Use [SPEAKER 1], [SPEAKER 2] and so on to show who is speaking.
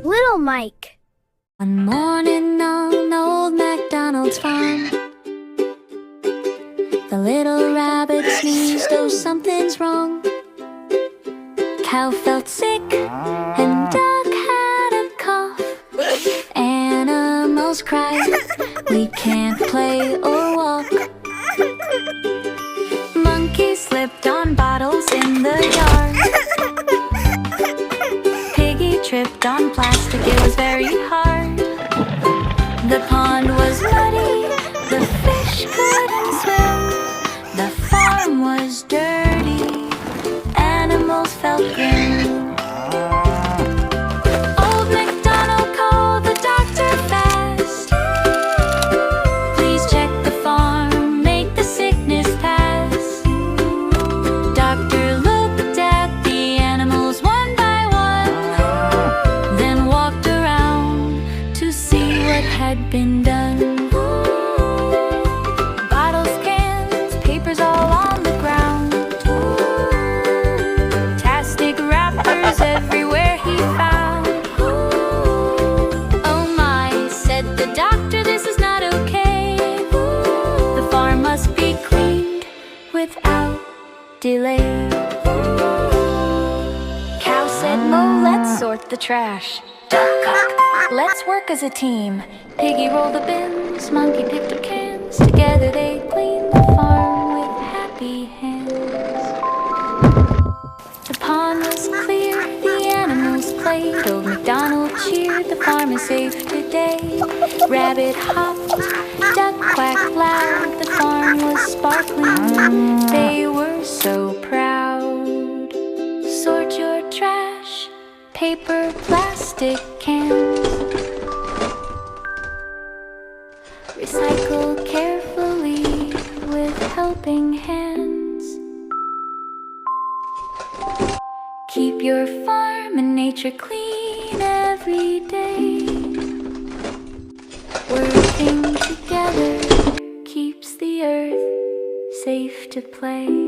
[SPEAKER 1] Little Mike.
[SPEAKER 2] One morning on old MacDonald's farm, the little rabbit sneezed, oh something's wrong. Cow felt sick and duck had a cough. Animals cried, we can't play or walk. Monkey slipped on bottles in the yard. Piggy tripped on plastic, it was very hard. The pond was muddy, the fish couldn't swim. The farm was dirty, animals felt grim. Old MacDonald called the doctor fast. Please check the farm, make the sickness pass. Doctor looked at the animals one by one, then walked around to see what had been done. Bottles, cans, papers all on the ground. Plastic wrappers everywhere he found. Oh my, said the doctor, this is not okay. The farm must be cleaned without delay. Cow said, Mo, let's sort the trash. Duck, cock, let's work as a team. Piggy rolled the bins, monkey picked up cans. Together they cleaned the farm with happy hands. The pond was clear, the animals played. Old MacDonald cheered, the farm is safe today. Rabbit hopped, duck quacked loud, the farm was sparkling. They were so proud. Sort your trash, paper, plastic, cans. Recycle carefully with helping hands. Keep your farm and nature clean every day. Working together keeps the earth safe to play.